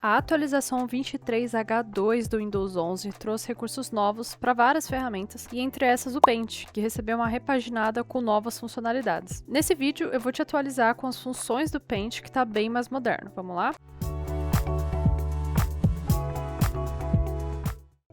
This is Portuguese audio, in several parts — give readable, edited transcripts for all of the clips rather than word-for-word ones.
A atualização 23H2 do Windows 11 trouxe recursos novos para várias ferramentas, e entre essas o Paint, que recebeu uma repaginada com novas funcionalidades. Nesse vídeo eu vou te atualizar com as funções do Paint, que está bem mais moderno. Vamos lá?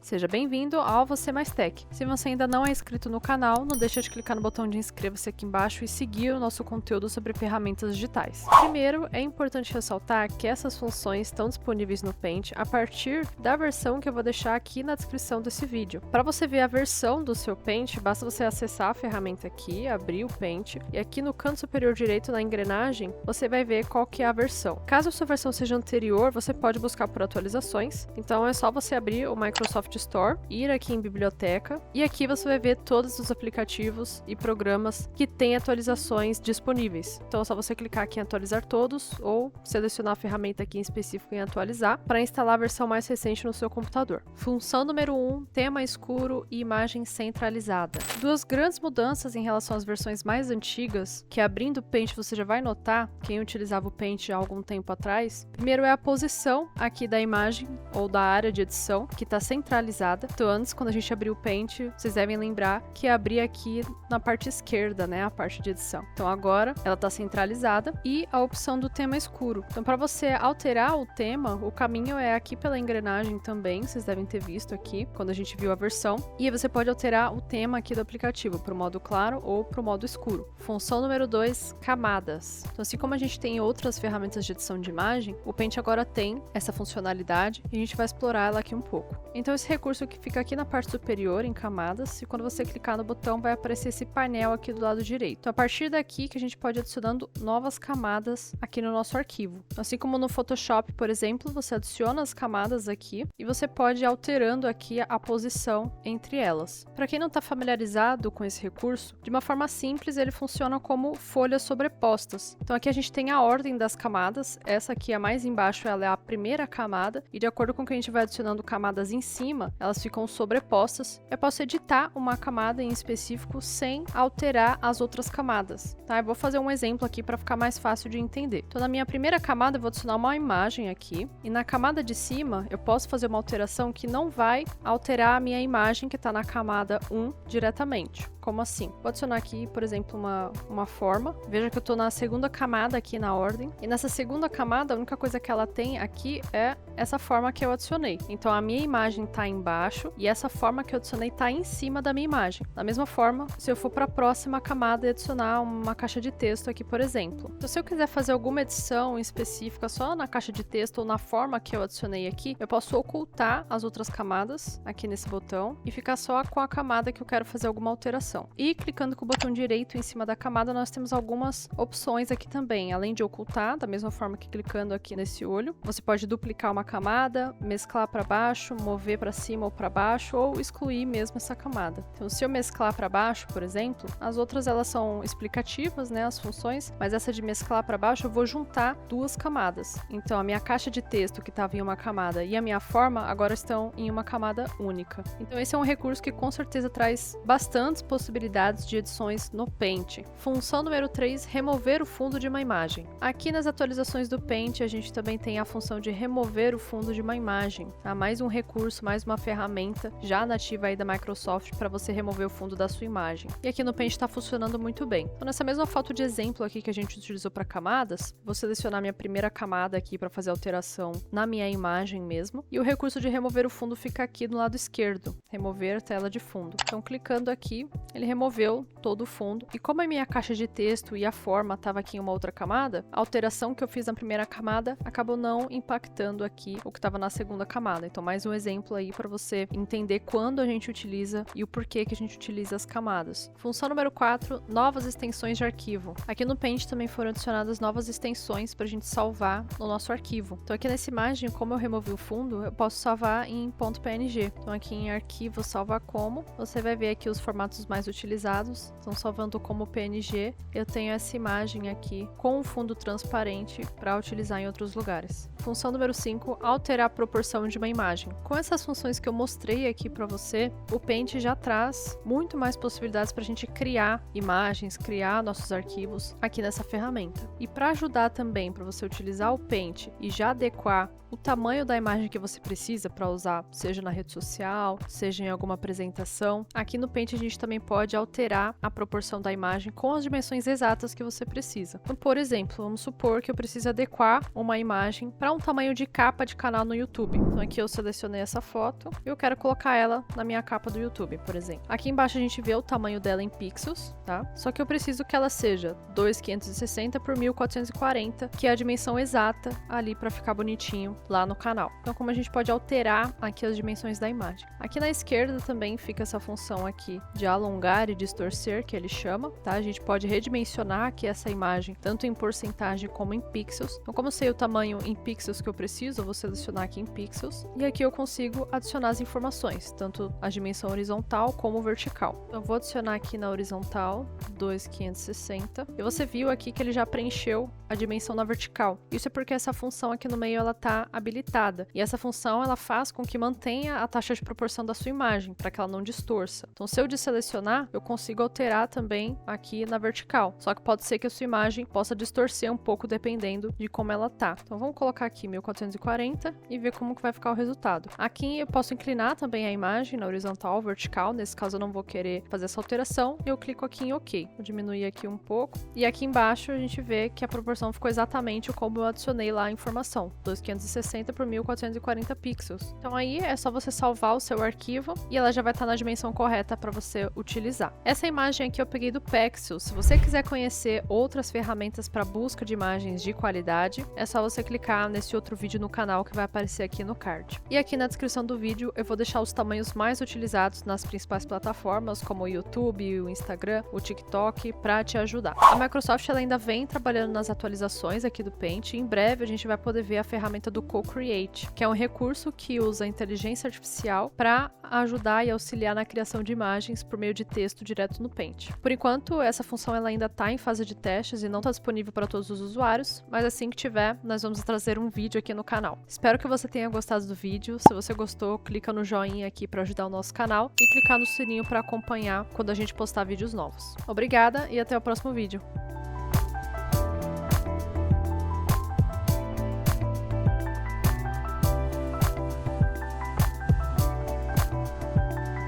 Seja bem-vindo ao Você Mais Tech. Se você ainda não é inscrito no canal, não deixa de clicar no botão de inscreva-se aqui embaixo e seguir o nosso conteúdo sobre ferramentas digitais. Primeiro, é importante ressaltar que essas funções estão disponíveis no Paint a partir da versão que eu vou deixar aqui na descrição desse vídeo. Para você ver a versão do seu Paint, basta você acessar a ferramenta aqui, abrir o Paint, e aqui no canto superior direito na engrenagem, você vai ver qual que é a versão. Caso a sua versão seja anterior, você pode buscar por atualizações, então é só você abrir o Microsoft Store, ir aqui em biblioteca, e aqui você vai ver todos os aplicativos e programas que têm atualizações disponíveis. Então é só você clicar aqui em atualizar todos, ou selecionar a ferramenta aqui em específico em atualizar, para instalar a versão mais recente no seu computador. Função número 1, tema escuro e imagem centralizada. Duas grandes mudanças em relação às versões mais antigas, que abrindo o Paint você já vai notar, quem utilizava o Paint há algum tempo atrás. Primeiro é a posição aqui da imagem, ou da área de edição, que está centralizada. Então antes, quando a gente abriu o Paint, vocês devem lembrar que abria aqui na parte esquerda, né, a parte de edição. Então agora ela está centralizada, e a opção do tema escuro. Então para você alterar o tema, o caminho é aqui pela engrenagem também, vocês devem ter visto aqui quando a gente viu a versão. E você pode alterar o tema aqui do aplicativo para o modo claro ou para o modo escuro. Função número 2, camadas. Então assim como a gente tem outras ferramentas de edição de imagem, o Paint agora tem essa funcionalidade e a gente vai explorar ela aqui um pouco. Então esse recurso que fica aqui na parte superior, em camadas, e quando você clicar no botão vai aparecer esse painel aqui do lado direito. Então a partir daqui que a gente pode ir adicionando novas camadas aqui no nosso arquivo. Assim como no Photoshop, por exemplo, você adiciona as camadas aqui e você pode ir alterando aqui a posição entre elas. Para quem não está familiarizado com esse recurso, de uma forma simples ele funciona como folhas sobrepostas. Então aqui a gente tem a ordem das camadas, essa aqui a mais embaixo ela é a primeira camada, e de acordo com que a gente vai adicionando camadas em cima, elas ficam sobrepostas. Eu posso editar uma camada em específico sem alterar as outras camadas, tá? Eu vou fazer um exemplo aqui para ficar mais fácil de entender. Então na minha primeira camada eu vou adicionar uma imagem aqui, e na camada de cima eu posso fazer uma alteração que não vai alterar a minha imagem que está na camada 1 diretamente. Como assim? Vou adicionar aqui, por exemplo, uma forma. Veja que eu estou na segunda camada aqui na ordem. E nessa segunda camada, a única coisa que ela tem aqui é essa forma que eu adicionei. Então a minha imagem está embaixo e essa forma que eu adicionei está em cima da minha imagem. Da mesma forma, se eu for para a próxima camada e adicionar uma caixa de texto aqui, por exemplo. Então se eu quiser fazer alguma edição específica só na caixa de texto ou na forma que eu adicionei aqui, eu posso ocultar as outras camadas aqui nesse botão e ficar só com a camada que eu quero fazer alguma alteração. E clicando com o botão direito em cima da camada, nós temos algumas opções aqui também. Além de ocultar, da mesma forma que clicando aqui nesse olho, você pode duplicar uma camada, mesclar para baixo, mover para cima ou para baixo, ou excluir mesmo essa camada. Então, se eu mesclar para baixo, por exemplo, as outras elas são explicativas, né, as funções, mas essa de mesclar para baixo eu vou juntar duas camadas. Então, a minha caixa de texto que estava em uma camada e a minha forma agora estão em uma camada única. Então, esse é um recurso que com certeza traz bastantes possibilidades de edições no Paint. Função número 3, remover o fundo de uma imagem. Aqui nas atualizações do Paint a gente também tem a função de remover o fundo de uma imagem, tá? Mais um recurso, mais uma ferramenta já nativa aí da Microsoft para você remover o fundo da sua imagem. E aqui no Paint está funcionando muito bem. Então nessa mesma foto de exemplo aqui que a gente utilizou para camadas, vou selecionar minha primeira camada aqui para fazer a alteração na minha imagem mesmo, e o recurso de remover o fundo fica aqui do lado esquerdo, remover tela de fundo. Então clicando aqui, ele removeu todo o fundo, e como a minha caixa de texto e a forma estava aqui em uma outra camada, a alteração que eu fiz na primeira camada acabou não impactando aqui o que estava na segunda camada. Então mais um exemplo aí para você entender quando a gente utiliza e o porquê que a gente utiliza as camadas. Função número 4, novas extensões de arquivo. Aqui no Paint também foram adicionadas novas extensões para a gente salvar no nosso arquivo. Então aqui nessa imagem, como eu removi o fundo, eu posso salvar em .png. Então aqui em arquivo, salvar como, você vai ver aqui os formatos mais utilizados, estão salvando como PNG. Eu tenho essa imagem aqui com um fundo transparente para utilizar em outros lugares. Função número 5, consigo alterar a proporção de uma imagem. Com essas funções que eu mostrei aqui para você, o Paint já traz muito mais possibilidades para a gente criar imagens, criar nossos arquivos aqui nessa ferramenta. E para ajudar também para você utilizar o Paint e já adequar o tamanho da imagem que você precisa para usar, seja na rede social, seja em alguma apresentação, aqui no Paint a gente também pode alterar a proporção da imagem com as dimensões exatas que você precisa. Então, por exemplo, vamos supor que eu preciso adequar uma imagem para um tamanho de capa de canal no YouTube. Então aqui eu selecionei essa foto e eu quero colocar ela na minha capa do YouTube, por exemplo. Aqui embaixo a gente vê o tamanho dela em pixels, tá? Só que eu preciso que ela seja 2560 por 1440, que é a dimensão exata ali para ficar bonitinho lá no canal. Então, como a gente pode alterar aqui as dimensões da imagem. Aqui na esquerda também fica essa função aqui de alongar e distorcer, que ele chama, tá? A gente pode redimensionar aqui essa imagem, tanto em porcentagem como em pixels. Então, como eu sei o tamanho em pixels que eu preciso, eu vou selecionar aqui em pixels. E aqui eu consigo adicionar as informações, tanto a dimensão horizontal como vertical. Então, eu vou adicionar aqui na horizontal 2560. E você viu aqui que ele já preencheu a dimensão na vertical. Isso é porque essa função aqui no meio ela está habilitada. E essa função ela faz com que mantenha a taxa de proporção da sua imagem, para que ela não distorça. Então, se eu desselecionar, eu consigo alterar também aqui na vertical. Só que pode ser que a sua imagem possa distorcer um pouco dependendo de como ela tá. Então, vamos colocar aqui 1440 e ver como que vai ficar o resultado. Aqui eu posso inclinar também a imagem na horizontal ou vertical. Nesse caso, eu não vou querer fazer essa alteração. Eu clico aqui em OK. Vou diminuir aqui um pouco. E aqui embaixo a gente vê que a proporção ficou exatamente como eu adicionei lá a informação. 2560 por 1440 pixels. Então aí é só você salvar o seu arquivo e ela já vai estar na dimensão correta para você utilizar. Essa imagem aqui eu peguei do Pexels. Se você quiser conhecer outras ferramentas para busca de imagens de qualidade, é só você clicar nesse outro vídeo no canal que vai aparecer aqui no card. E aqui na descrição do vídeo eu vou deixar os tamanhos mais utilizados nas principais plataformas, como o YouTube, o Instagram, o TikTok, para te ajudar. A Microsoft ela ainda vem trabalhando nas atualizações aqui do Paint e em breve a gente vai poder ver a ferramenta do Co-Create, que é um recurso que usa a inteligência artificial para ajudar e auxiliar na criação de imagens por meio de texto direto no Paint. Por enquanto, essa função ela ainda está em fase de testes e não está disponível para todos os usuários, mas assim que tiver, nós vamos trazer um vídeo aqui no canal. Espero que você tenha gostado do vídeo. Se você gostou, clica no joinha aqui para ajudar o nosso canal e clicar no sininho para acompanhar quando a gente postar vídeos novos. Obrigada e até o próximo vídeo.